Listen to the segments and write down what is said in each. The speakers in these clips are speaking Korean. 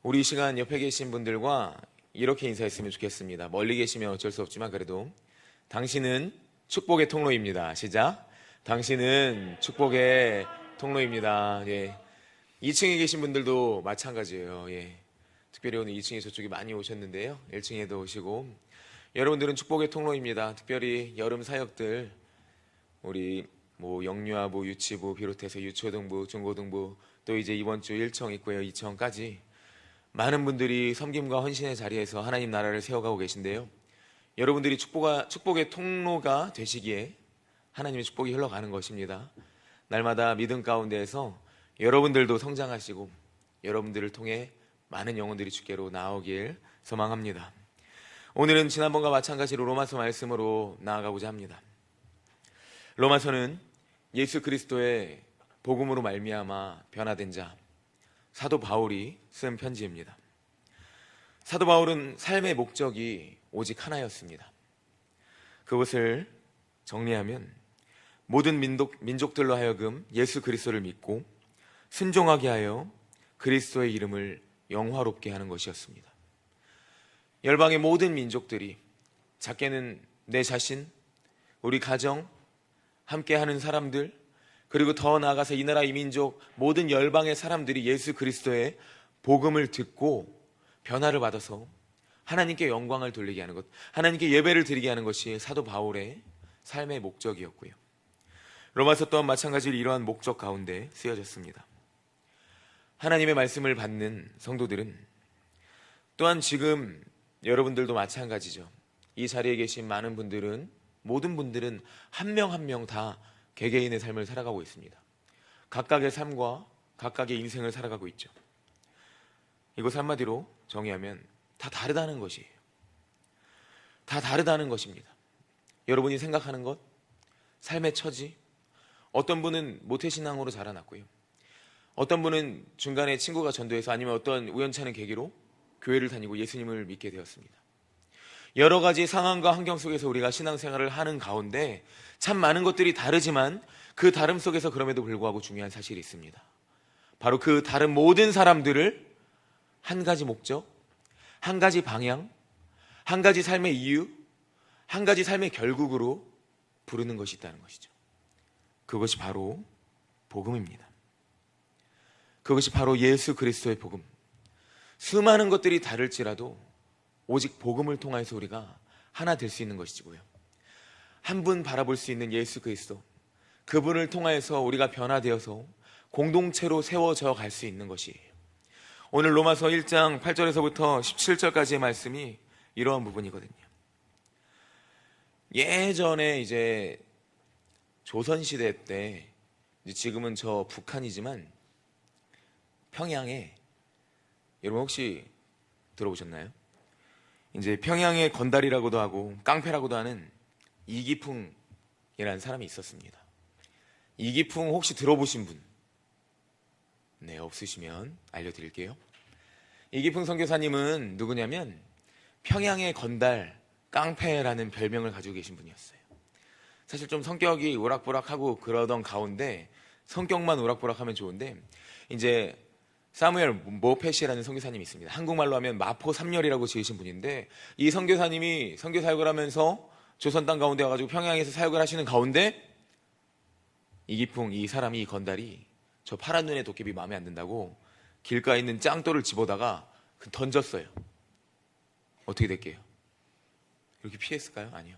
우리 이 시간 옆에 계신 분들과 이렇게 인사했으면 좋겠습니다. 멀리 계시면 어쩔 수 없지만 그래도 당신은 축복의 통로입니다. 시작. 당신은 축복의 통로입니다. 예. 2층에 계신 분들도 마찬가지예요. 예. 특별히 오늘 2층에 저쪽에 많이 오셨는데요. 1층에도 오시고 여러분들은 축복의 통로입니다. 특별히 여름 사역들 우리 영유아부, 유치부 비롯해서 유초등부, 중고등부 또 이제 이번 주 1청 있고요. 2청까지 많은 분들이 섬김과 헌신의 자리에서 하나님 나라를 세워가고 계신데요. 여러분들이 축복의 통로가 되시기에 하나님의 축복이 흘러가는 것입니다. 날마다 믿음 가운데에서 여러분들도 성장하시고 여러분들을 통해 많은 영혼들이 주께로 나오길 소망합니다. 오늘은 지난번과 마찬가지로 로마서 말씀으로 나아가고자 합니다. 로마서는 예수 그리스도의 복음으로 말미암아 변화된 자 사도 바울이 쓴 편지입니다. 사도 바울은 삶의 목적이 오직 하나였습니다. 그것을 정리하면 모든 민족들로 하여금 예수 그리스도를 믿고 순종하게 하여 그리스도의 이름을 영화롭게 하는 것이었습니다. 열방의 모든 민족들이, 작게는 내 자신, 우리 가정, 함께하는 사람들, 그리고 더 나아가서 이 나라 이 민족 모든 열방의 사람들이 예수 그리스도의 복음을 듣고 변화를 받아서 하나님께 영광을 돌리게 하는 것, 하나님께 예배를 드리게 하는 것이 사도 바울의 삶의 목적이었고요. 로마서 또한 마찬가지로 이러한 목적 가운데 쓰여졌습니다. 하나님의 말씀을 받는 성도들은 또한 지금 여러분들도 마찬가지죠. 이 자리에 계신 많은 분들은, 모든 분들은 한 명 한 명 다 개개인의 삶을 살아가고 있습니다. 각각의 삶과 각각의 인생을 살아가고 있죠. 이것 한마디로 정의하면 다 다르다는 것이에요. 다 다르다는 것입니다. 여러분이 생각하는 것, 삶의 처지, 어떤 분은 모태신앙으로 자라났고요. 어떤 분은 중간에 친구가 전도해서 아니면 어떤 우연찮은 계기로 교회를 다니고 예수님을 믿게 되었습니다. 여러 가지 상황과 환경 속에서 우리가 신앙생활을 하는 가운데 참 많은 것들이 다르지만 그 다름 속에서 그럼에도 불구하고 중요한 사실이 있습니다. 바로 그 다른 모든 사람들을 한 가지 목적, 한 가지 방향, 한 가지 삶의 이유, 한 가지 삶의 결국으로 부르는 것이 있다는 것이죠. 그것이 바로 복음입니다. 그것이 바로 예수 그리스도의 복음. 수많은 것들이 다를지라도 오직 복음을 통해서 우리가 하나 될 수 있는 것이지고요. 한 분 바라볼 수 있는 예수 그리스도, 그분을 통해서 우리가 변화되어서 공동체로 세워져 갈 수 있는 것이에요. 오늘 로마서 1장 8절에서부터 17절까지의 말씀이 이러한 부분이거든요. 예전에 이제 조선시대 때, 지금은 저 북한이지만 평양에, 여러분 혹시 들어보셨나요? 이제 평양의 건달이라고도 하고 깡패라고도 하는 이기풍이라는 사람이 있었습니다. 이기풍 혹시 들어보신 분? 네, 없으시면 알려드릴게요. 이기풍 선교사님은 누구냐면 평양의 건달, 깡패라는 별명을 가지고 계신 분이었어요. 사실 좀 성격이 오락부락하고 그러던 가운데, 성격만 오락부락하면 좋은데, 이제 사무엘 모페시라는 선교사님이 있습니다. 한국말로 하면 마포 삼열이라고 지으신 분인데, 이 선교사님이 선교 사역을 하면서 조선 땅 가운데 와가지고 평양에서 사역을 하시는 가운데 이기풍, 이 사람이, 이 건달이 저 파란 눈의 도깨비 마음에 안 든다고 길가에 있는 짱돌을 집어다가 던졌어요. 어떻게 될게요? 이렇게 피했을까요? 아니요.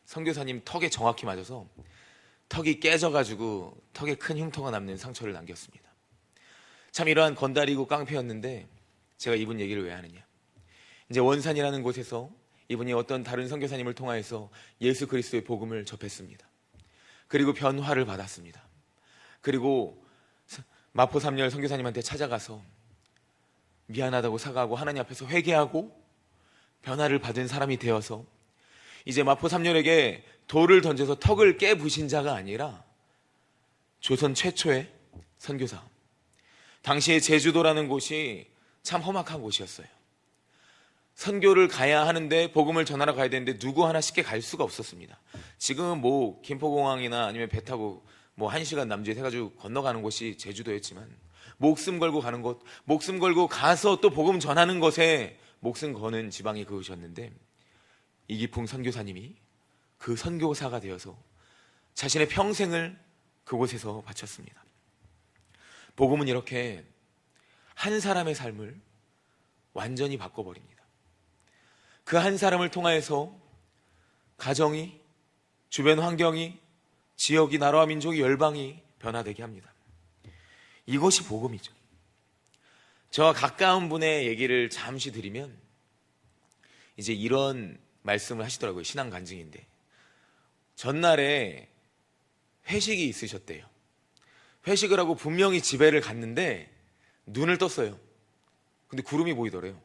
선교사님 턱에 정확히 맞아서 턱이 깨져가지고 턱에 큰 흉터가 남는 상처를 남겼습니다. 참 이러한 건달이고 깡패였는데 제가 이분 얘기를 왜 하느냐, 이제 원산이라는 곳에서 이분이 어떤 다른 선교사님을 통하여서 예수 그리스도의 복음을 접했습니다. 그리고 변화를 받았습니다. 그리고 마포 삼열 선교사님한테 찾아가서 미안하다고 사과하고 하나님 앞에서 회개하고 변화를 받은 사람이 되어서 이제 마포 삼열에게 돌을 던져서 턱을 깨부신 자가 아니라 조선 최초의 선교사, 당시에 제주도라는 곳이 참 험악한 곳이었어요. 선교를 가야 하는데, 복음을 전하러 가야 되는데 누구 하나 쉽게 갈 수가 없었습니다. 지금은 김포공항이나 아니면 배 타고 1시간 남짓 해가지고 건너가는 곳이 제주도였지만 목숨 걸고 가는 것, 목숨 걸고 가서 또 복음 전하는 것에 목숨 거는 지방이 그것이었는데, 이기풍 선교사님이 그 선교사가 되어서 자신의 평생을 그곳에서 바쳤습니다. 복음은 이렇게 한 사람의 삶을 완전히 바꿔버립니다. 그 한 사람을 통하여서 가정이, 주변 환경이, 지역이, 나라와 민족이, 열방이 변화되게 합니다. 이것이 복음이죠. 저와 가까운 분의 얘기를 잠시 드리면 이제 이런 말씀을 하시더라고요. 신앙 간증인데, 전날에 회식이 있으셨대요. 회식을 하고 분명히 집에를 갔는데 눈을 떴어요. 근데 구름이 보이더래요.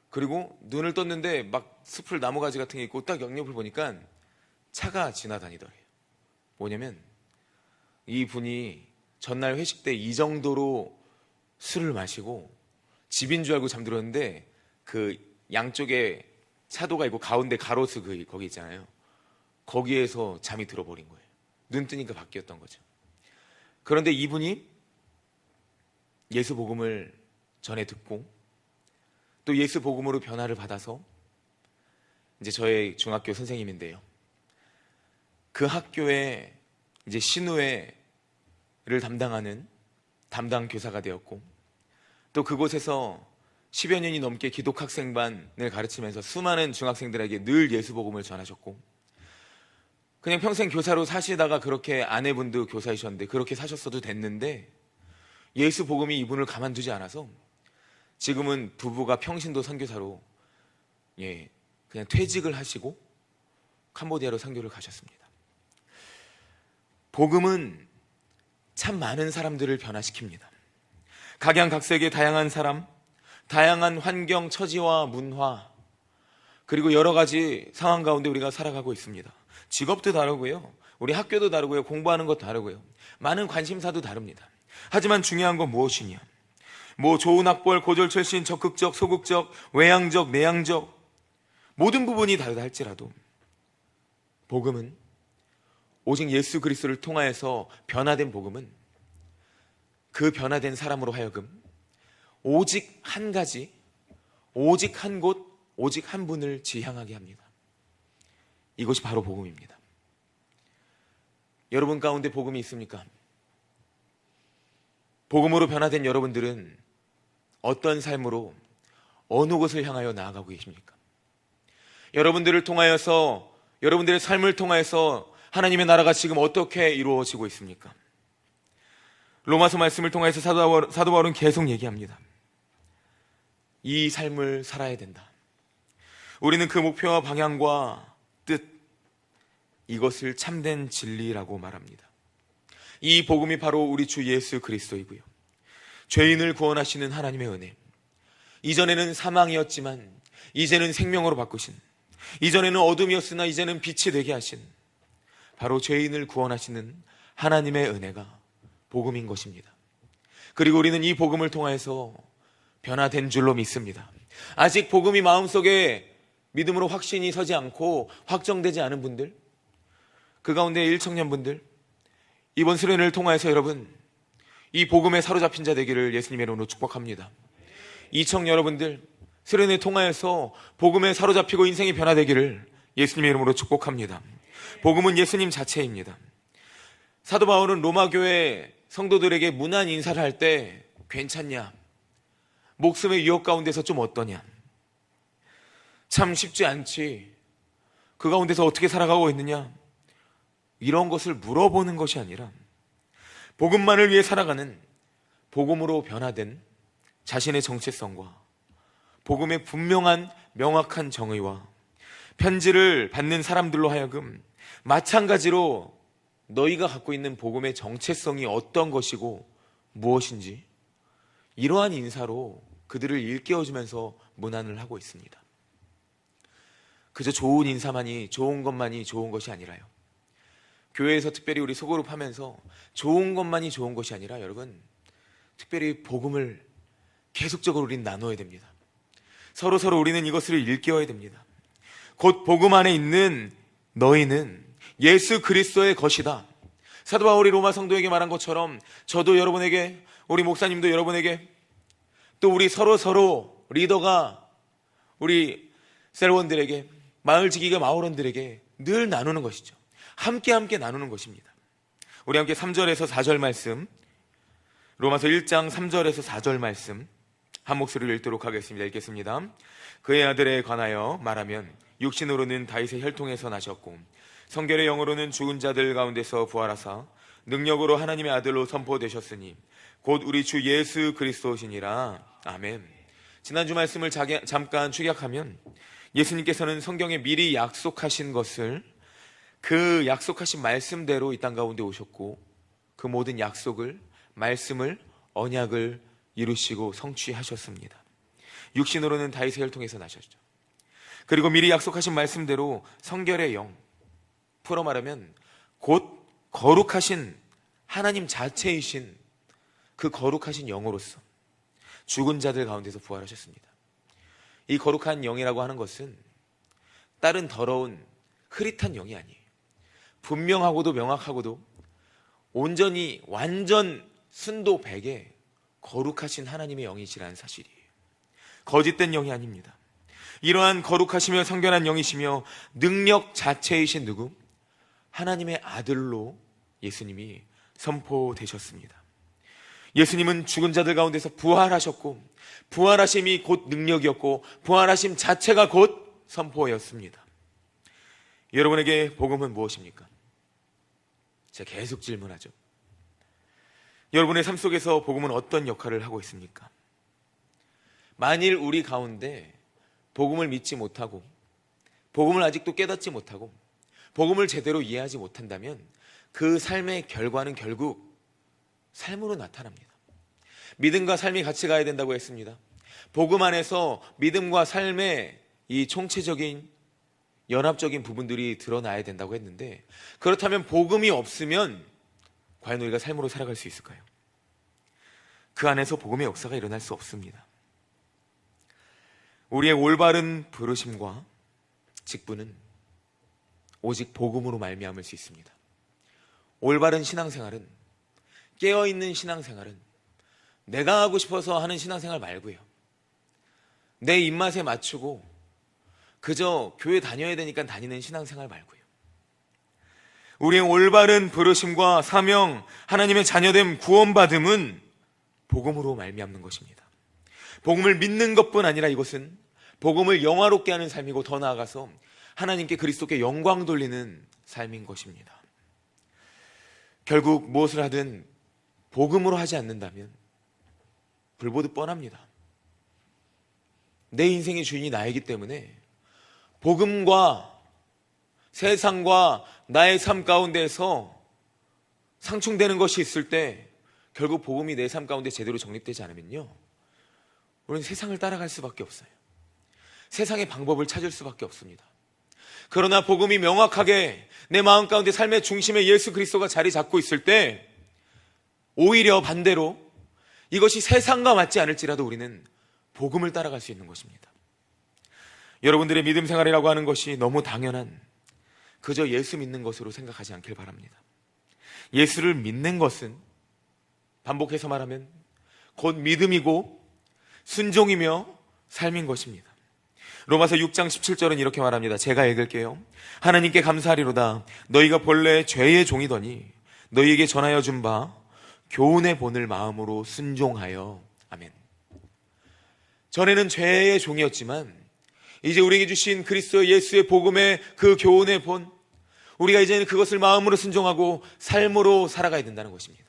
그리고 눈을 떴는데 막 숲을, 나무가지 같은 게 있고 딱 옆옆을 보니까 차가 지나다니더래요. 뭐냐면 이분이 전날 회식 때 이 정도로 술을 마시고 집인 줄 알고 잠들었는데, 그 양쪽에 차도가 있고 가운데 가로수 거기 있잖아요. 거기에서 잠이 들어버린 거예요. 눈 뜨니까 바뀌었던 거죠. 그런데 이분이 예수 복음을 전해 듣고 또 예수 복음으로 변화를 받아서, 이제 저의 중학교 선생님인데요, 그 학교에 이제 신우회를 담당하는 담당 교사가 되었고, 또 그곳에서 10여 년이 넘게 기독학생반을 가르치면서 수많은 중학생들에게 늘 예수 복음을 전하셨고, 그냥 평생 교사로 사시다가 그렇게 아내분도 교사이셨는데 그렇게 사셨어도 됐는데, 예수 복음이 이분을 가만두지 않아서 지금은 부부가 평신도 선교사로 그냥 퇴직을 하시고 캄보디아로 선교를 가셨습니다. 복음은 참 많은 사람들을 변화시킵니다. 각양각색의 다양한 사람, 다양한 환경, 처지와 문화, 그리고 여러 가지 상황 가운데 우리가 살아가고 있습니다. 직업도 다르고요, 우리 학교도 다르고요, 공부하는 것도 다르고요, 많은 관심사도 다릅니다. 하지만 중요한 건 무엇이냐? 뭐 좋은 학벌, 고졸 출신, 적극적, 소극적, 외향적, 내향적, 모든 부분이 다르다 할지라도 복음은, 오직 예수 그리스도를 통하여서 변화된 복음은 그 변화된 사람으로 하여금 오직 한 가지, 오직 한 곳, 오직 한 분을 지향하게 합니다. 이것이 바로 복음입니다. 여러분 가운데 복음이 있습니까? 복음으로 변화된 여러분들은 어떤 삶으로, 어느 곳을 향하여 나아가고 계십니까? 여러분들을 통하여서, 여러분들의 삶을 통하여서 하나님의 나라가 지금 어떻게 이루어지고 있습니까? 로마서 말씀을 통해서 사도 바울은 계속 얘기합니다. 이 삶을 살아야 된다. 우리는 그 목표와 방향과 뜻, 이것을 참된 진리라고 말합니다. 이 복음이 바로 우리 주 예수 그리스도이고요, 죄인을 구원하시는 하나님의 은혜, 이전에는 사망이었지만 이제는 생명으로 바꾸신, 이전에는 어둠이었으나 이제는 빛이 되게 하신 바로 죄인을 구원하시는 하나님의 은혜가 복음인 것입니다. 그리고 우리는 이 복음을 통해서 변화된 줄로 믿습니다. 아직 복음이 마음속에 믿음으로 확신이 서지 않고 확정되지 않은 분들, 그 가운데 1청년분들, 이번 수련회를 통해서 여러분 이 복음에 사로잡힌 자 되기를 예수님의 이름으로 축복합니다. 2청 여러분들, 수련회를 통하여서 복음에 사로잡히고 인생이 변화되기를 예수님의 이름으로 축복합니다. 복음은 예수님 자체입니다. 사도 바울은 로마 교회 성도들에게 문안 인사를 할 때 괜찮냐, 목숨의 위협 가운데서 좀 어떠냐, 참 쉽지 않지, 그 가운데서 어떻게 살아가고 있느냐, 이런 것을 물어보는 것이 아니라 복음만을 위해 살아가는, 복음으로 변화된 자신의 정체성과 복음의 분명한 명확한 정의와 편지를 받는 사람들로 하여금 마찬가지로 너희가 갖고 있는 복음의 정체성이 어떤 것이고 무엇인지, 이러한 인사로 그들을 일깨워주면서 문안을 하고 있습니다. 그저 좋은 인사만이, 좋은 것만이 좋은 것이 아니라요, 교회에서 특별히 우리 소그룹 하면서 좋은 것만이 좋은 것이 아니라 여러분, 특별히 복음을 계속적으로 우리는 나눠야 됩니다. 서로 우리는 이것을 일깨워야 됩니다. 곧 복음 안에 있는 너희는 예수 그리스도의 것이다. 사도 바울이 로마 성도에게 말한 것처럼 저도 여러분에게 우리 목사님도 여러분에게, 또 우리 서로 리더가 우리 셀원들에게, 마을 지기가 마을원들에게 늘 나누는 것이죠. 함께 나누는 것입니다. 우리 함께 3절에서 4절 말씀, 로마서 1장 3절에서 4절 말씀 한 목소리로 읽도록 하겠습니다. 읽겠습니다. 그의 아들에 관하여 말하면 육신으로는 다윗의 혈통에서 나셨고 성결의 영으로는 죽은 자들 가운데서 부활하사 능력으로 하나님의 아들로 선포되셨으니 곧 우리 주 예수 그리스도시니라. 아멘. 지난주 말씀을 잠깐 축약하면 예수님께서는 성경에 미리 약속하신 것을, 그 약속하신 말씀대로 이 땅 가운데 오셨고 그 모든 약속을, 말씀을, 언약을 이루시고 성취하셨습니다. 육신으로는 다윗의 혈통에서 나셨죠. 그리고 미리 약속하신 말씀대로 성결의 영, 풀어 말하면 곧 거룩하신 하나님 자체이신 그 거룩하신 영으로서 죽은 자들 가운데서 부활하셨습니다. 이 거룩한 영이라고 하는 것은 다른 더러운 흐릿한 영이 아니에요. 분명하고도 명확하고도 온전히 완전 순도 100의 거룩하신 하나님의 영이시라는 사실이에요. 거짓된 영이 아닙니다. 이러한 거룩하시며 성결한 영이시며 능력 자체이신 누구? 하나님의 아들로 예수님이 선포되셨습니다. 예수님은 죽은 자들 가운데서 부활하셨고 부활하심이 곧 능력이었고 부활하심 자체가 곧 선포였습니다. 여러분에게 복음은 무엇입니까? 제가 계속 질문하죠. 여러분의 삶 속에서 복음은 어떤 역할을 하고 있습니까? 만일 우리 가운데 복음을 믿지 못하고 복음을 아직도 깨닫지 못하고 복음을 제대로 이해하지 못한다면 그 삶의 결과는 결국 삶으로 나타납니다. 믿음과 삶이 같이 가야 된다고 했습니다. 복음 안에서 믿음과 삶의 이 총체적인 연합적인 부분들이 드러나야 된다고 했는데, 그렇다면 복음이 없으면 과연 우리가 삶으로 살아갈 수 있을까요? 그 안에서 복음의 역사가 일어날 수 없습니다. 우리의 올바른 부르심과 직분은 오직 복음으로 말미암을 수 있습니다. 올바른 신앙생활은, 깨어있는 신앙생활은 내가 하고 싶어서 하는 신앙생활 말고요, 내 입맛에 맞추고 그저 교회 다녀야 되니까 다니는 신앙생활 말고요, 우리의 올바른 부르심과 사명, 하나님의 자녀됨, 구원받음은 복음으로 말미암는 것입니다. 복음을 믿는 것뿐 아니라 이것은 복음을 영화롭게 하는 삶이고 더 나아가서 하나님께, 그리스도께 영광 돌리는 삶인 것입니다. 결국 무엇을 하든 복음으로 하지 않는다면 불보듯 뻔합니다. 내 인생의 주인이 나이기 때문에 복음과 세상과 나의 삶 가운데서 상충되는 것이 있을 때 결국 복음이 내 삶 가운데 제대로 정립되지 않으면요, 우리는 세상을 따라갈 수밖에 없어요. 세상의 방법을 찾을 수밖에 없습니다. 그러나 복음이 명확하게 내 마음 가운데 삶의 중심에 예수 그리스도가 자리 잡고 있을 때 오히려 반대로 이것이 세상과 맞지 않을지라도 우리는 복음을 따라갈 수 있는 것입니다. 여러분들의 믿음 생활이라고 하는 것이 너무 당연한, 그저 예수 믿는 것으로 생각하지 않길 바랍니다. 예수를 믿는 것은, 반복해서 말하면 곧 믿음이고 순종이며 삶인 것입니다. 로마서 6장 17절은 이렇게 말합니다. 제가 읽을게요. 하나님께 감사하리로다. 너희가 본래 죄의 종이더니 너희에게 전하여 준 바 교훈의 본을 마음으로 순종하여. 아멘. 전에는 죄의 종이었지만 이제 우리에게 주신 그리스도 예수의 복음의 그 교훈의 본, 우리가 이제는 그것을 마음으로 순종하고 삶으로 살아가야 된다는 것입니다.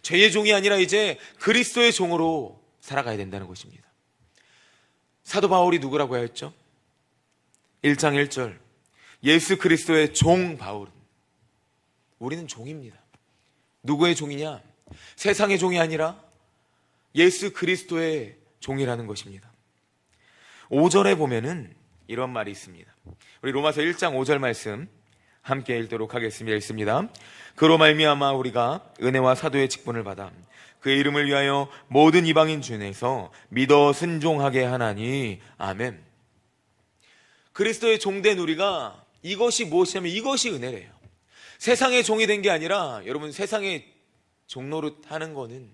죄의 종이 아니라 이제 그리스도의 종으로 살아가야 된다는 것입니다. 사도 바울이 누구라고 하였죠? 1장 1절, 예수 그리스도의 종 바울은, 우리는 종입니다. 누구의 종이냐? 세상의 종이 아니라 예수 그리스도의 종이라는 것입니다. 5절에 보면은 이런 말이 있습니다. 우리 로마서 1장 5절 말씀 함께 읽도록 하겠습니다. 읽습니다. 그로 말미암아 우리가 은혜와 사도의 직분을 받아 그의 이름을 위하여 모든 이방인 중에서 믿어 순종하게 하나니. 아멘. 그리스도의 종된 우리가, 이것이 무엇이냐면 이것이 은혜래요. 세상의 종이 된 게 아니라, 여러분, 세상의 종노릇 하는 거는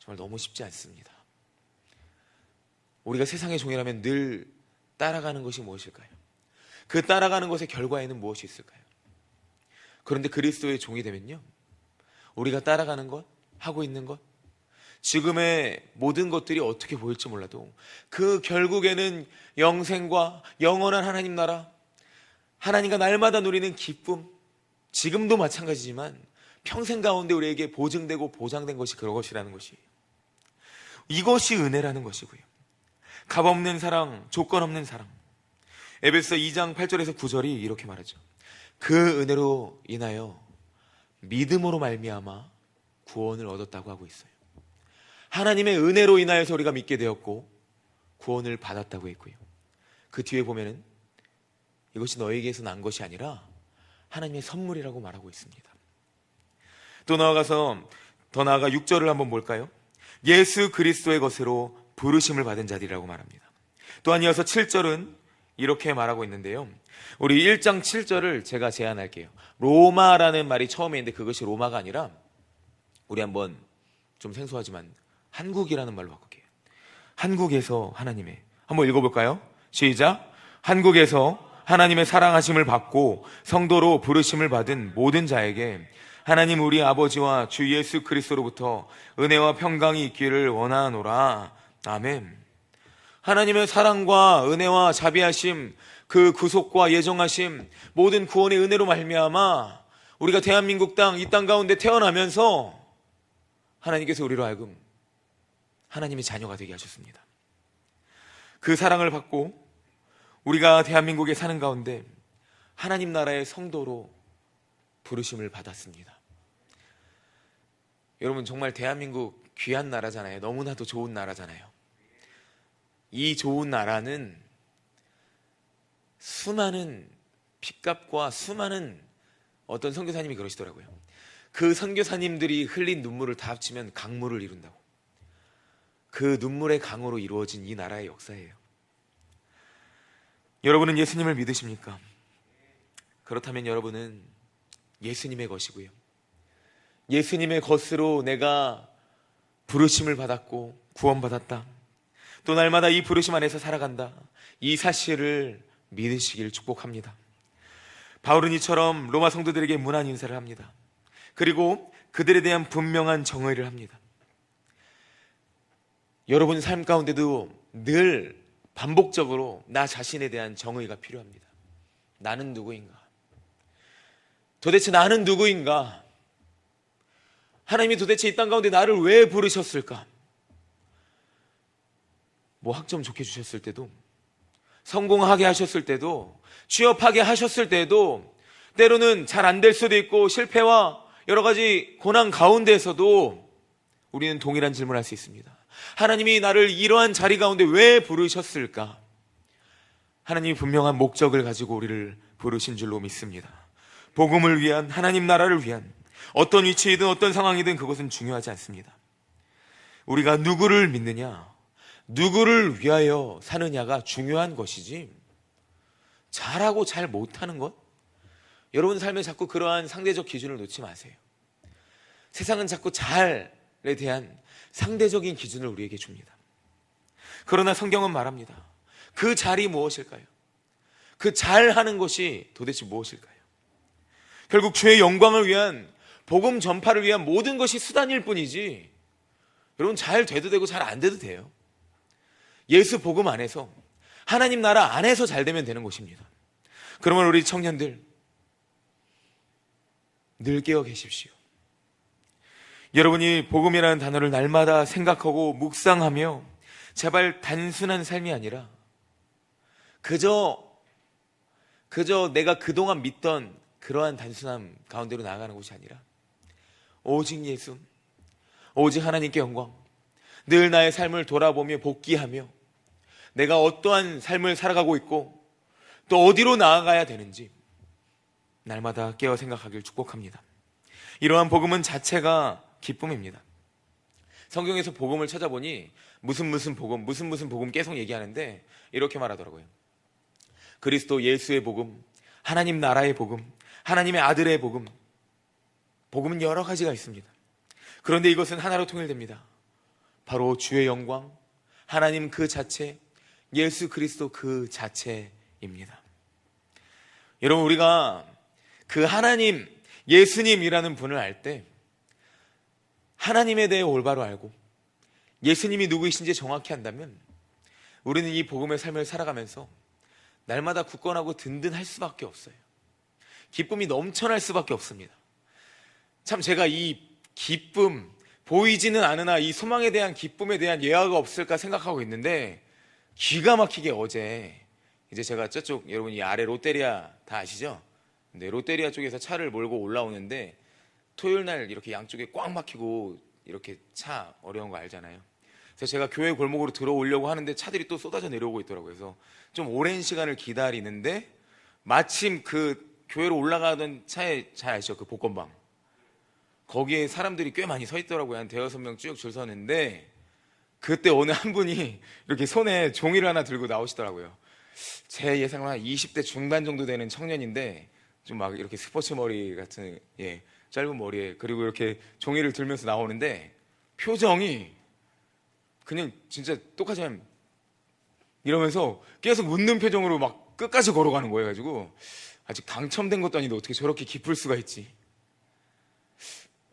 정말 너무 쉽지 않습니다. 우리가 세상의 종이라면 늘 따라가는 것이 무엇일까요? 그 따라가는 것의 결과에는 무엇이 있을까요? 그런데 그리스도의 종이 되면요, 우리가 따라가는 것, 하고 있는 것, 지금의 모든 것들이 어떻게 보일지 몰라도 그 결국에는 영생과 영원한 하나님 나라, 하나님과 날마다 누리는 기쁨, 지금도 마찬가지지만 평생 가운데 우리에게 보증되고 보장된 것이 그것이라는 것이에요. 이것이 은혜라는 것이고요. 값없는 사랑, 조건 없는 사랑. 에베소 2장 8절에서 9절이 이렇게 말하죠. 그 은혜로 인하여 믿음으로 말미암아 구원을 얻었다고 하고 있어요. 하나님의 은혜로 인하여서 우리가 믿게 되었고 구원을 받았다고 했고요. 그 뒤에 보면은 이것이 너에게서 난 것이 아니라 하나님의 선물이라고 말하고 있습니다. 또 더 나아가 6절을 한번 볼까요? 예수 그리스도의 것으로 부르심을 받은 자들이라고 말합니다. 또한 이어서 7절은 이렇게 말하고 있는데요, 우리 1장 7절을 제가 제안할게요. 로마라는 말이 처음에 있는데 그것이 로마가 아니라 우리 한번 좀 생소하지만 한국이라는 말로 바꿀게요. 한국에서 하나님의, 한번 읽어볼까요? 시작. 한국에서 하나님의 사랑하심을 받고 성도로 부르심을 받은 모든 자에게 하나님 우리 아버지와 주 예수 그리스도로부터 은혜와 평강이 있기를 원하노라. 아멘. 하나님의 사랑과 은혜와 자비하심, 그 구속과 예정하심, 모든 구원의 은혜로 말미암아 우리가 대한민국 땅, 이 땅 가운데 태어나면서 하나님께서 우리로 하여금 하나님의 자녀가 되게 하셨습니다. 그 사랑을 받고 우리가 대한민국에 사는 가운데 하나님 나라의 성도로 부르심을 받았습니다. 여러분, 정말 대한민국 귀한 나라잖아요. 너무나도 좋은 나라잖아요. 이 좋은 나라는 수많은 핏값과 수많은 어떤 선교사님이 그러시더라고요. 그 선교사님들이 흘린 눈물을 다 합치면 강물을 이룬다고. 그 눈물의 강으로 이루어진 이 나라의 역사예요. 여러분은 예수님을 믿으십니까? 그렇다면 여러분은 예수님의 것이고요, 예수님의 것으로 내가 부르심을 받았고 구원받았다, 또 날마다 이 부르심 안에서 살아간다, 이 사실을 믿으시길 축복합니다. 바울은 이처럼 로마 성도들에게 문안 인사를 합니다. 그리고 그들에 대한 분명한 정의를 합니다. 여러분 삶 가운데도 늘 반복적으로 나 자신에 대한 정의가 필요합니다. 나는 누구인가? 도대체 나는 누구인가? 하나님이 도대체 이 땅 가운데 나를 왜 부르셨을까? 뭐 학점 좋게 주셨을 때도, 성공하게 하셨을 때도, 취업하게 하셨을 때도, 때로는 잘 안 될 수도 있고 실패와 여러 가지 고난 가운데에서도 우리는 동일한 질문을 할 수 있습니다. 하나님이 나를 이러한 자리 가운데 왜 부르셨을까? 하나님이 분명한 목적을 가지고 우리를 부르신 줄로 믿습니다. 복음을 위한, 하나님 나라를 위한, 어떤 위치이든 어떤 상황이든 그것은 중요하지 않습니다. 우리가 누구를 믿느냐, 누구를 위하여 사느냐가 중요한 것이지, 잘하고 잘 못하는 것, 여러분 삶에 자꾸 그러한 상대적 기준을 놓지 마세요. 세상은 자꾸 잘에 대한 상대적인 기준을 우리에게 줍니다. 그러나 성경은 말합니다. 그 잘이 무엇일까요? 그 잘하는 것이 도대체 무엇일까요? 결국 주의 영광을 위한, 복음 전파를 위한 모든 것이 수단일 뿐이지, 여러분 잘 돼도 되고 잘 안 돼도 돼요. 예수 복음 안에서, 하나님 나라 안에서 잘 되면 되는 것입니다. 그러면 우리 청년들 늘 깨어 계십시오. 여러분이 복음이라는 단어를 날마다 생각하고 묵상하며 제발 단순한 삶이 아니라 그저 내가 그동안 믿던 그러한 단순함 가운데로 나아가는 것이 아니라 오직 예수, 오직 하나님께 영광, 늘 나의 삶을 돌아보며 복귀하며 내가 어떠한 삶을 살아가고 있고 또 어디로 나아가야 되는지 날마다 깨어 생각하길 축복합니다. 이러한 복음은 자체가 기쁨입니다. 성경에서 복음을 찾아보니 무슨 복음, 무슨 복음 계속 얘기하는데 이렇게 말하더라고요. 그리스도 예수의 복음, 하나님 나라의 복음, 하나님의 아들의 복음은 여러 가지가 있습니다. 그런데 이것은 하나로 통일됩니다. 바로 주의 영광, 하나님 그 자체, 예수 그리스도 그 자체입니다. 여러분, 우리가 그 하나님, 예수님이라는 분을 알 때 하나님에 대해 올바로 알고 예수님이 누구이신지 정확히 안다면 우리는 이 복음의 삶을 살아가면서 날마다 굳건하고 든든할 수밖에 없어요. 기쁨이 넘쳐날 수밖에 없습니다. 참 제가 이 기쁨, 보이지는 않으나 이 소망에 대한 기쁨에 대한 예화가 없을까 생각하고 있는데, 기가 막히게 어제 이제 제가 저쪽, 여러분 이 아래 롯데리아 다 아시죠? 근데 롯데리아 쪽에서 차를 몰고 올라오는데 토요일 날 이렇게 양쪽에 꽉 막히고 이렇게 차 어려운 거 알잖아요. 그래서 제가 교회 골목으로 들어오려고 하는데 차들이 또 쏟아져 내려오고 있더라고요. 그래서 좀 오랜 시간을 기다리는데 마침 그 교회로 올라가던 차에, 잘 아시죠? 그 복권방, 거기에 사람들이 꽤 많이 서 있더라고요. 한 대여섯 명 쭉 줄 서는데 그때 어느 한 분이 이렇게 손에 종이를 하나 들고 나오시더라고요. 제 예상은 한 20대 중반 정도 되는 청년인데 좀 막 이렇게 스포츠 머리 같은, 짧은 머리에, 그리고 이렇게 종이를 들면서 나오는데 표정이 그냥 진짜 똑같이 이러면서 계속 웃는 표정으로 막 끝까지 걸어가는 거예요. 가지고 아직 당첨된 것도 아닌데 어떻게 저렇게 기쁠 수가 있지?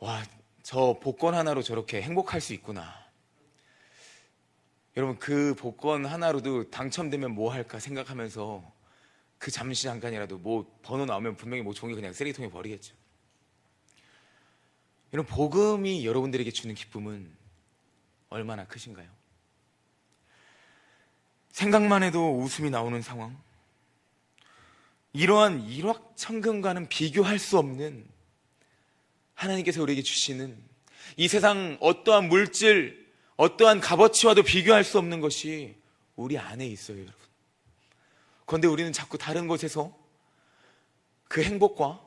와, 저 복권 하나로 저렇게 행복할 수 있구나. 여러분, 그 복권 하나로도 당첨되면 뭐 할까 생각하면서 그 잠시 잠깐이라도 뭐 번호 나오면 분명히 뭐 종이 그냥 쓰레기통에 버리겠죠. 여러분, 복음이 여러분들에게 주는 기쁨은 얼마나 크신가요? 생각만 해도 웃음이 나오는 상황, 이러한 일확천금과는 비교할 수 없는 하나님께서 우리에게 주시는 이 세상 어떠한 물질, 어떠한 값어치와도 비교할 수 없는 것이 우리 안에 있어요, 여러분. 그런데 우리는 자꾸 다른 곳에서 그 행복과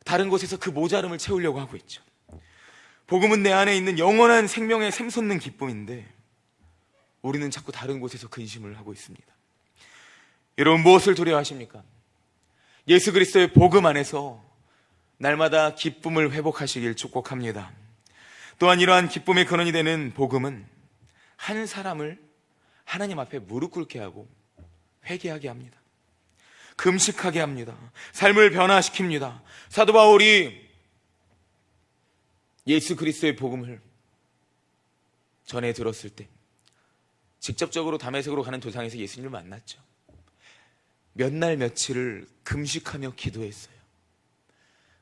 다른 곳에서 그 모자름을 채우려고 하고 있죠. 복음은 내 안에 있는 영원한 생명의 샘솟는 기쁨인데 우리는 자꾸 다른 곳에서 근심을 하고 있습니다. 여러분, 무엇을 두려워하십니까? 예수 그리스도의 복음 안에서 날마다 기쁨을 회복하시길 축복합니다. 또한 이러한 기쁨의 근원이 되는 복음은 한 사람을 하나님 앞에 무릎 꿇게 하고 회개하게 합니다. 금식하게 합니다. 삶을 변화시킵니다. 사도 바울이 예수 그리스도의 복음을 전해 들었을 때 직접적으로 다메섹으로 가는 도상에서 예수님을 만났죠. 몇 날 며칠을 금식하며 기도했어요.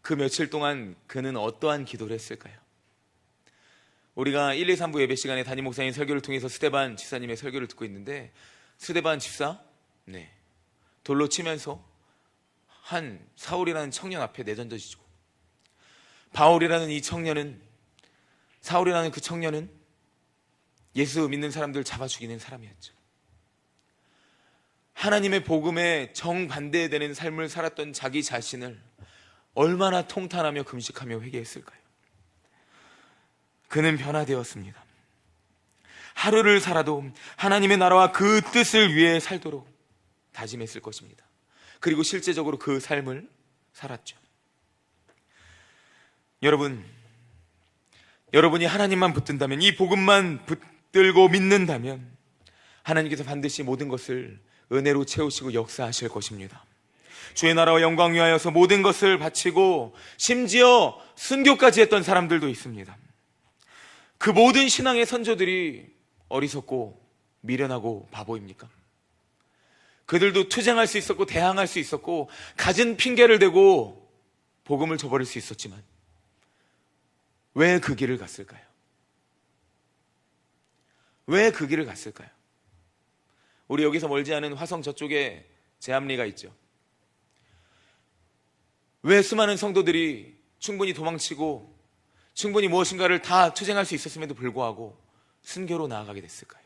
그 며칠 동안 그는 어떠한 기도를 했을까요? 우리가 1, 2, 3부 예배 시간에 담임 목사님 설교를 통해서 스데반 집사님의 설교를 듣고 있는데, 스데반 집사, 돌로 치면서 한 사울이라는 청년 앞에 내던져지고, 바울이라는 이 청년은, 사울이라는 그 청년은 예수 믿는 사람들 잡아 죽이는 사람이었죠. 하나님의 복음에 정반대되는 삶을 살았던 자기 자신을 얼마나 통탄하며 금식하며 회개했을까요? 그는 변화되었습니다. 하루를 살아도 하나님의 나라와 그 뜻을 위해 살도록 다짐했을 것입니다. 그리고 실제적으로 그 삶을 살았죠. 여러분이 하나님만 붙든다면, 이 복음만 붙들고 믿는다면 하나님께서 반드시 모든 것을 은혜로 채우시고 역사하실 것입니다. 주의 나라와 영광 위하여서 모든 것을 바치고 심지어 순교까지 했던 사람들도 있습니다. 그 모든 신앙의 선조들이 어리석고 미련하고 바보입니까? 그들도 투쟁할 수 있었고 대항할 수 있었고 가진 핑계를 대고 복음을 저버릴 수 있었지만 왜 그 길을 갔을까요? 왜 그 길을 갔을까요? 우리 여기서 멀지 않은 화성 저쪽에 제암리가 있죠. 왜 수많은 성도들이 충분히 도망치고 충분히 무엇인가를 다 투쟁할 수 있었음에도 불구하고 순교로 나아가게 됐을까요?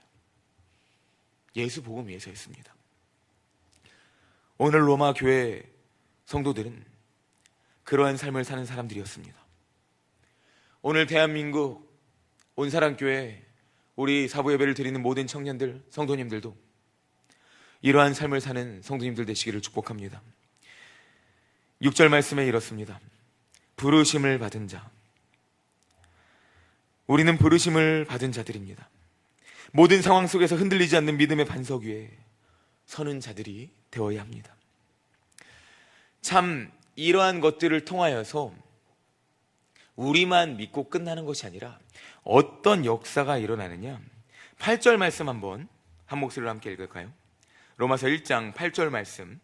예수 복음 위해서였습니다. 오늘 로마 교회 성도들은 그러한 삶을 사는 사람들이었습니다. 오늘 대한민국 온사랑교회 우리 사부 예배를 드리는 모든 청년들, 성도님들도 이러한 삶을 사는 성도님들 되시기를 축복합니다. 6절 말씀에 이렇습니다. 부르심을 받은 자. 우리는 부르심을 받은 자들입니다. 모든 상황 속에서 흔들리지 않는 믿음의 반석 위에 서는 자들이 되어야 합니다. 참 이러한 것들을 통하여서 우리만 믿고 끝나는 것이 아니라 어떤 역사가 일어나느냐, 8절 말씀 한번 한 목소리로 함께 읽을까요? 로마서 1장 8절 말씀.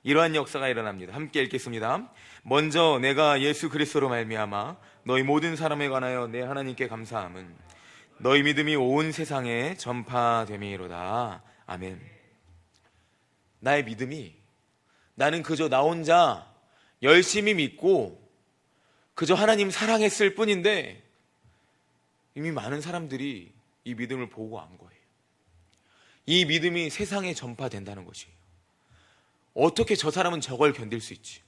이러한 역사가 일어납니다. 함께 읽겠습니다. 먼저 내가 예수 그리스도로 말미암아 너희 모든 사람에 관하여 내 하나님께 감사함은 너희 믿음이 온 세상에 전파됨이로다. 아멘. 나의 믿음이, 나는 그저 나 혼자 열심히 믿고 그저 하나님 사랑했을 뿐인데 이미 많은 사람들이 이 믿음을 보고 안 거예요. 이 믿음이 세상에 전파된다는 것이에요. 어떻게 저 사람은 저걸 견딜 수 있지?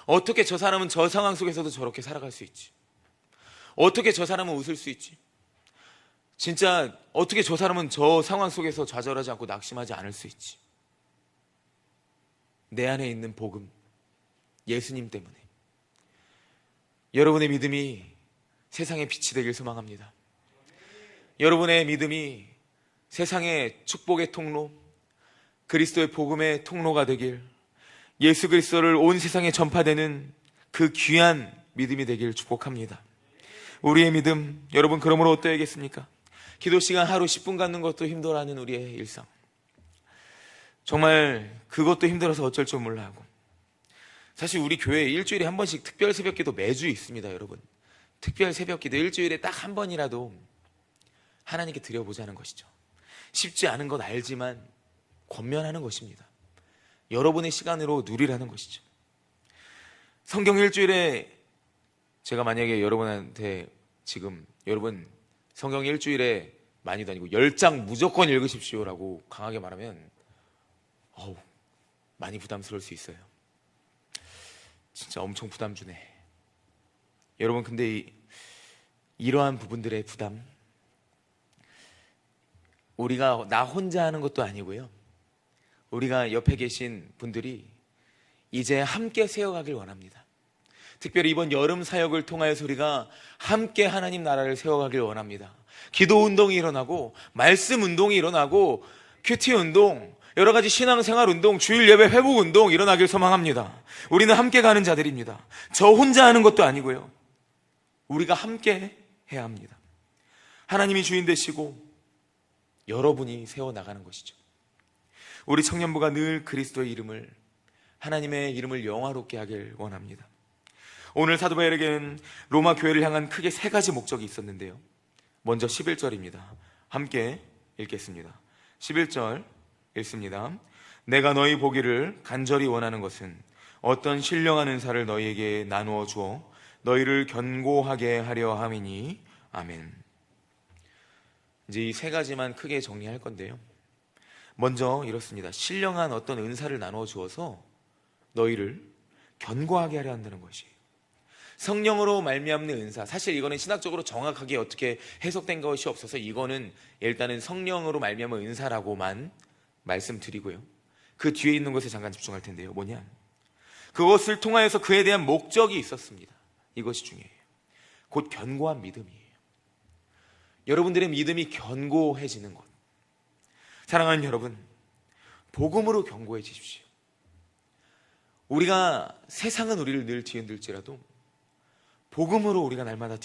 어떻게 저 사람은 저 상황 속에서도 저렇게 살아갈 수 있지? 어떻게 저 사람은 웃을 수 있지? 진짜 어떻게 저 사람은 저 상황 속에서 좌절하지 않고 낙심하지 않을 수 있지? 내 안에 있는 복음, 예수님 때문에. 여러분의 믿음이 세상의 빛이 되길 소망합니다. 여러분의 믿음이 세상의 축복의 통로, 그리스도의 복음의 통로가 되길, 예수 그리스도를 온 세상에 전파되는 그 귀한 믿음이 되길 축복합니다. 우리의 믿음, 여러분 그러므로 어떠해야겠습니까? 기도 시간 하루 10분 갖는 것도 힘들어하는 우리의 일상, 정말 그것도 힘들어서 어쩔 줄 몰라 하고, 사실 우리 교회에 일주일에 한 번씩 특별 새벽기도 매주 있습니다. 여러분, 특별 새벽기도 일주일에 딱 한 번이라도 하나님께 드려보자는 것이죠. 쉽지 않은 것 알지만 권면하는 것입니다. 여러분의 시간으로 누리라는 것이죠. 성경 일주일에, 제가 만약에 여러분한테 지금 여러분 성경 일주일에 많이도 아니고 10장 무조건 읽으십시오라고 강하게 말하면 많이 부담스러울 수 있어요. 진짜 엄청 부담 주네. 여러분, 근데 이러한 부분들의 부담, 우리가 나 혼자 하는 것도 아니고요, 우리가 옆에 계신 분들이 이제 함께 세워가길 원합니다. 특별히 이번 여름 사역을 통하여서 우리가 함께 하나님 나라를 세워가길 원합니다. 기도 운동이 일어나고, 말씀 운동이 일어나고, 큐티 운동, 여러 가지 신앙생활 운동, 주일 예배 회복 운동 일어나길 소망합니다. 우리는 함께 가는 자들입니다. 저 혼자 하는 것도 아니고요, 우리가 함께 해야 합니다. 하나님이 주인 되시고 여러분이 세워나가는 것이죠. 우리 청년부가 늘 그리스도의 이름을, 하나님의 이름을 영화롭게 하길 원합니다. 오늘 사도 바울에게는 로마 교회를 향한 크게 세 가지 목적이 있었는데요, 먼저 11절입니다. 함께 읽겠습니다. 11절 읽습니다. 내가 너희 보기를 간절히 원하는 것은 어떤 신령한 은사를 너희에게 나누어 주어 너희를 견고하게 하려 함이니. 아멘. 이제 이 세 가지만 크게 정리할 건데요, 먼저 이렇습니다. 신령한 어떤 은사를 나누어 주어서 너희를 견고하게 하려 한다는 것이에요. 성령으로 말미암는 은사, 사실 이거는 신학적으로 정확하게 어떻게 해석된 것이 없어서 이거는 일단은 성령으로 말미암은 은사라고만 말씀드리고요, 그 뒤에 있는 것에 잠깐 집중할 텐데요, 뭐냐, 그것을 통하여서 그에 대한 목적이 있었습니다. 이것이 중요해요. 곧 견고한 믿음이에요. 여러분들의 믿음이 견고해지는 것. 사랑하는 여러분, 복음으로 견고해지십시오. 우리가, 세상은 우리를 늘 뒤흔들지라도 복음으로 우리가 날마다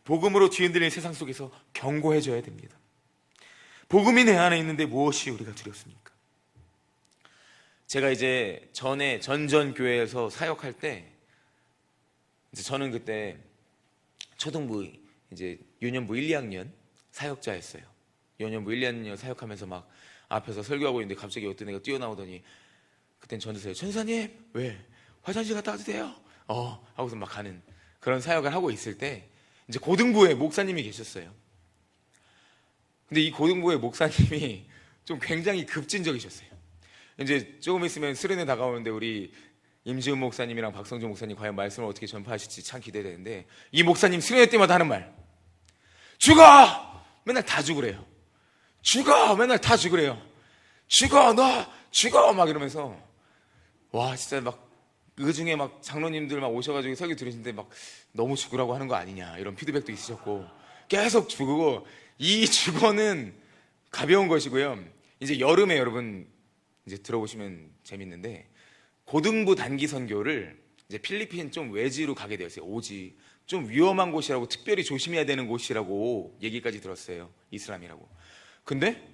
복음으로 뒤흔들리는 세상 속에서 견고해져야 됩니다. 복음이 내 안에 있는데 무엇이 우리가 두렵습니까? 제가 이제 전전교회에서 사역할 때, 이제 저는 그때 초등부 이제 유년부 1, 2학년 사역자였어요. 유년부 1, 2학년 사역하면서 막 앞에서 설교하고 있는데 갑자기 어떤 애가 뛰어나오더니, 그땐 전도사예요. 전사님, 왜? 화장실 갔다 와도 돼요? 하고서 막 가는 그런 사역을 하고 있을 때 이제 고등부에 목사님이 계셨어요. 근데 이 고등부의 목사님이 좀 굉장히 급진적이셨어요. 이제 조금 있으면 수련회 다가오는데 우리 임지훈 목사님이랑 박성준 목사님 과연 말씀을 어떻게 전파하실지 참 기대되는데, 이 목사님 수련회 때마다 하는 말, 죽어! 맨날 다 죽으래요. 죽어! 맨날 다 죽으래요. 죽어! 너! 죽어! 막 이러면서, 와, 진짜 막 그 중에 막 장로님들 막 오셔가지고 설교 들으시는데 막 너무 죽으라고 하는 거 아니냐 이런 피드백도 있으셨고, 계속 죽고, 이 죽어는 가벼운 것이고요. 이제 여름에 여러분 이제 들어보시면 재밌는데, 고등부 단기 선교를 이제 필리핀 좀 외지로 가게 되었어요. 오지. 좀 위험한 곳이라고, 특별히 조심해야 되는 곳이라고 얘기까지 들었어요. 이슬람이라고. 근데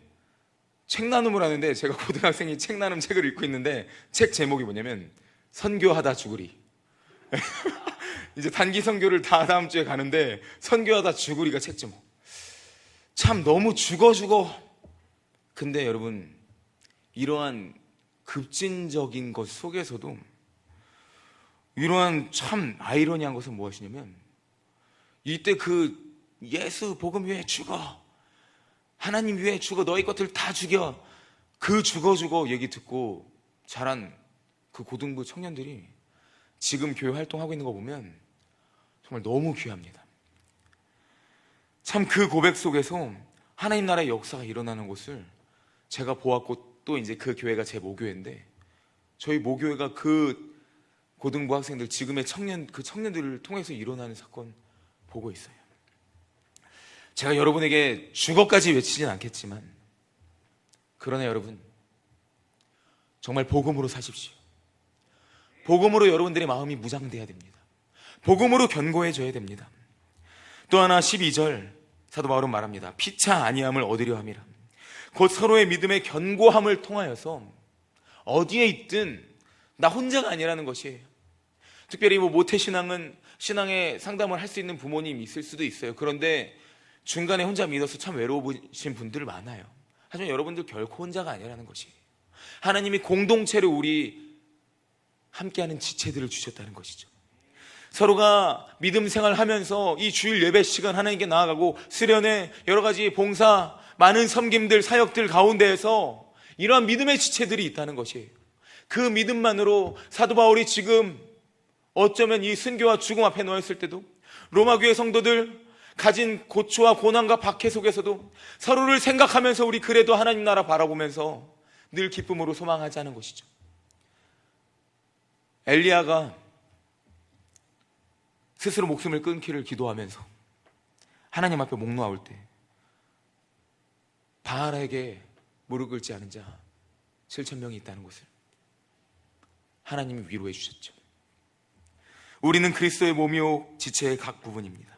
책 나눔을 하는데, 제가 고등학생이 책 나눔 책을 읽고 있는데, 책 제목이 뭐냐면 선교하다 죽으리. 이제 단기 선교를 다음 주에 가는데 선교하다 죽으리가 책 제목. 참 너무 죽어. 근데 여러분, 이러한 급진적인 것 속에서도 이러한 참 아이러니한 것은 무엇이냐면, 이때 그 예수 복음 위에 죽어, 하나님 위에 죽어, 너희 것들 다 죽여, 그 죽어 얘기 듣고 자란 그 고등부 청년들이 지금 교회 활동하고 있는 거 보면 정말 너무 귀합니다. 참 그 고백 속에서 하나님 나라의 역사가 일어나는 곳을 제가 보았고, 또 이제 그 교회가 제 모교회인데, 저희 모교회가 그 고등부 학생들, 지금의 청년들을 통해서 일어나는 사건 보고 있어요. 제가 여러분에게 죽어까지 외치진 않겠지만, 그러나 여러분, 정말 복음으로 사십시오. 복음으로 여러분들의 마음이 무장돼야 됩니다. 복음으로 견고해져야 됩니다. 또 하나 12절 사도 바울은 말합니다. 피차 아니함을 얻으려 함이라. 곧 서로의 믿음의 견고함을 통하여서 어디에 있든 나 혼자가 아니라는 것이에요. 특별히 모태신앙은 신앙의 상담을 할 수 있는 부모님이 있을 수도 있어요. 그런데 중간에 혼자 믿어서 참 외로우신 분들 많아요. 하지만 여러분들 결코 혼자가 아니라는 것이에요. 하나님이 공동체로 우리 함께하는 지체들을 주셨다는 것이죠. 서로가 믿음 생활하면서 이 주일 예배 시간 하나님께 나아가고, 수련회, 여러 가지 봉사, 많은 섬김들, 사역들 가운데에서 이러한 믿음의 지체들이 있다는 것이에요. 그 믿음만으로 사도 바울이 지금 어쩌면 이 순교와 죽음 앞에 놓였을 때도, 로마 교회 성도들 가진 고초와 고난과 박해 속에서도 서로를 생각하면서 우리 그래도 하나님 나라 바라보면서 늘 기쁨으로 소망하자는 것이죠. 엘리야가 스스로 목숨을 끊기를 기도하면서 하나님 앞에 목 놓아올 때 바알에게 무릎 꿇지 않은 자 7,000명이 있다는 것을 하나님이 위로해 주셨죠. 우리는 그리스도의 몸이요 지체의 각 부분입니다.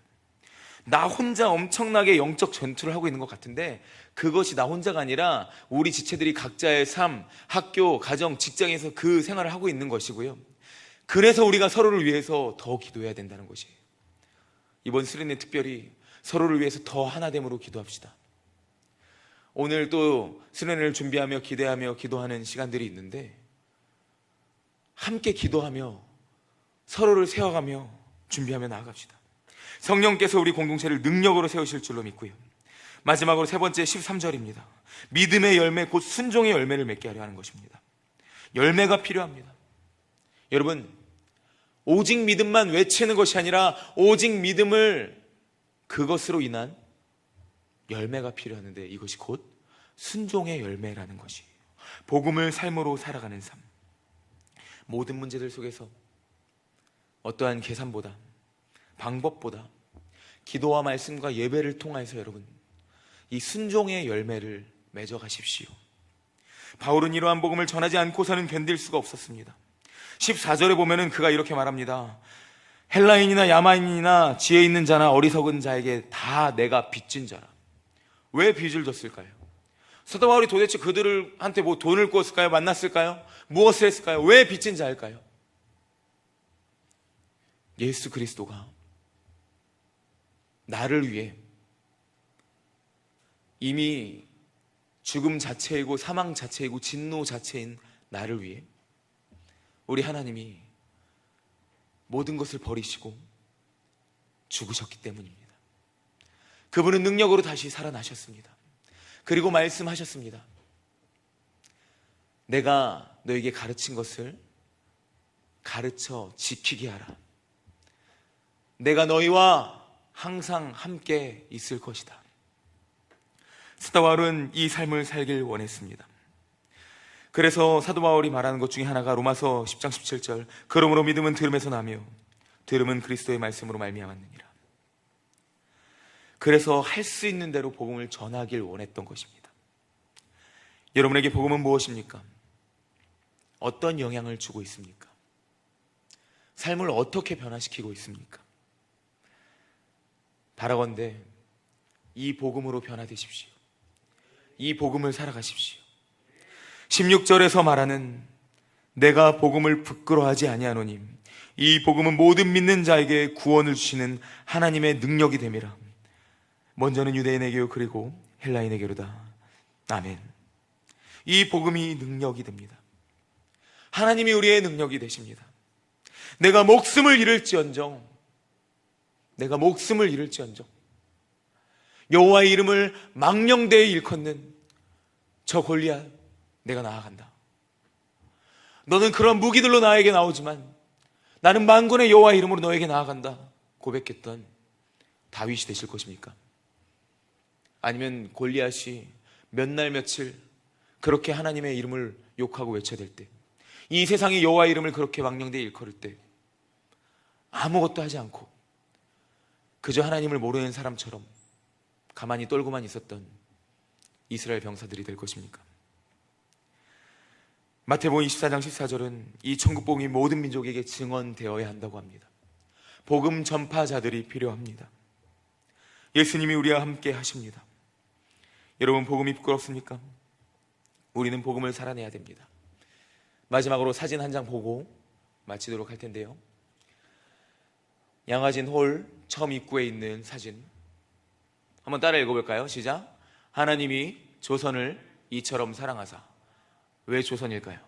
나 혼자 엄청나게 영적 전투를 하고 있는 것 같은데, 그것이 나 혼자가 아니라 우리 지체들이 각자의 삶, 학교, 가정, 직장에서 그 생활을 하고 있는 것이고요. 그래서 우리가 서로를 위해서 더 기도해야 된다는 것이에요. 이번 수련회 특별히 서로를 위해서 더 하나됨으로 기도합시다. 오늘 또 수련회를 준비하며 기대하며 기도하는 시간들이 있는데, 함께 기도하며 서로를 세워가며 준비하며 나아갑시다. 성령께서 우리 공동체를 능력으로 세우실 줄로 믿고요. 마지막으로 세 번째 13절입니다. 믿음의 열매 곧 순종의 열매를 맺게 하려 하는 것입니다. 열매가 필요합니다. 여러분, 오직 믿음만 외치는 것이 아니라 오직 믿음을, 그것으로 인한 열매가 필요하는데, 이것이 곧 순종의 열매라는 것이에요. 복음을 삶으로 살아가는 삶. 모든 문제들 속에서 어떠한 계산보다, 방법보다 기도와 말씀과 예배를 통해서 여러분 이 순종의 열매를 맺어가십시오. 바울은 이러한 복음을 전하지 않고서는 견딜 수가 없었습니다. 14절에 보면은 그가 이렇게 말합니다. 헬라인이나 야만인이나 지혜 있는 자나 어리석은 자에게 다 내가 빚진 자라. 왜 빚을 졌을까요? 사도 바울이 도대체 그들한테 뭐 돈을 꾸었을까요? 만났을까요? 무엇을 했을까요? 왜 빚진 자일까요? 예수 그리스도가 나를 위해 이미 죽음 자체이고 사망 자체이고 진노 자체인 나를 위해 우리 하나님이 모든 것을 버리시고 죽으셨기 때문입니다. 그분은 능력으로 다시 살아나셨습니다. 그리고 말씀하셨습니다. 내가 너에게 가르친 것을 가르쳐 지키게 하라. 내가 너희와 항상 함께 있을 것이다. 사도 바울은 이 삶을 살길 원했습니다. 그래서 사도 바울이 말하는 것 중에 하나가 로마서 10장 17절, 그러므로 믿음은 들음에서 나며 들음은 그리스도의 말씀으로 말미암았느니라. 그래서 할 수 있는 대로 복음을 전하길 원했던 것입니다. 여러분에게 복음은 무엇입니까? 어떤 영향을 주고 있습니까? 삶을 어떻게 변화시키고 있습니까? 바라건대 이 복음으로 변화되십시오. 이 복음을 살아가십시오. 16절에서 말하는 내가 복음을 부끄러워하지 아니하노니 이 복음은 모든 믿는 자에게 구원을 주시는 하나님의 능력이 됨이라. 먼저는 유대인에게요 그리고 헬라인에게로다. 아멘. 이 복음이 능력이 됩니다. 하나님이 우리의 능력이 되십니다. 내가 목숨을 잃을지언정 여호와의 이름을 망령되이 일컫는 저 골리앗, 내가 나아간다. 너는 그런 무기들로 나에게 나오지만 나는 만군의 여호와의 이름으로 너에게 나아간다 고백했던 다윗이 되실 것입니까? 아니면 골리앗이 몇 날 며칠 그렇게 하나님의 이름을 욕하고 외쳐댈 때, 이 세상이 여호와의 이름을 그렇게 망령되이 일컬을 때 아무것도 하지 않고 그저 하나님을 모르는 사람처럼 가만히 떨고만 있었던 이스라엘 병사들이 될 것입니까? 마태복음 24장 14절은 이 천국 복음이 모든 민족에게 증언되어야 한다고 합니다. 복음 전파자들이 필요합니다. 예수님이 우리와 함께 하십니다. 여러분, 복음이 부끄럽습니까? 우리는 복음을 살아내야 됩니다. 마지막으로 사진 한 장 보고 마치도록 할 텐데요. 양화진 홀 처음 입구에 있는 사진 한번 따라 읽어볼까요? 시작. 하나님이 조선을 이처럼 사랑하사. 왜 조선일까요?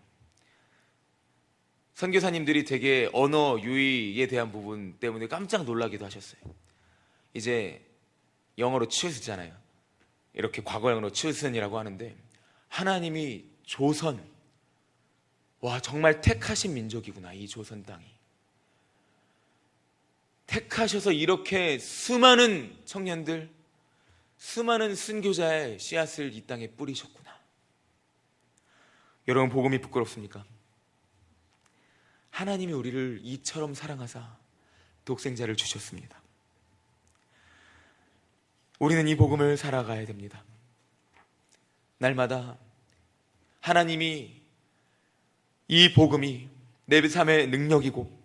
선교사님들이 되게 언어 유희에 대한 부분 때문에 깜짝 놀라기도 하셨어요. 이제 영어로 choos잖아요. 이렇게 과거형으로 choosen이라고 하는데, 하나님이 조선, 와, 정말 택하신 민족이구나. 이 조선 땅이 택하셔서 이렇게 수많은 청년들, 수많은 순교자의 씨앗을 이 땅에 뿌리셨구나. 여러분, 복음이 부끄럽습니까? 하나님이 우리를 이처럼 사랑하사 독생자를 주셨습니다. 우리는 이 복음을 살아가야 됩니다. 날마다 하나님이 이 복음이 내 삶의 능력이고,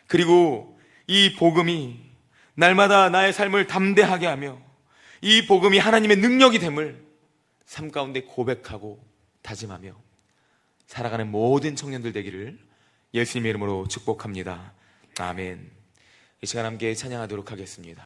그리고 이 복음이 날마다 나의 삶을 담대하게 하며 이 복음이 하나님의 능력이 됨을 삶 가운데 고백하고 다짐하며 살아가는 모든 청년들 되기를 예수님의 이름으로 축복합니다. 아멘. 이 시간 함께 찬양하도록 하겠습니다.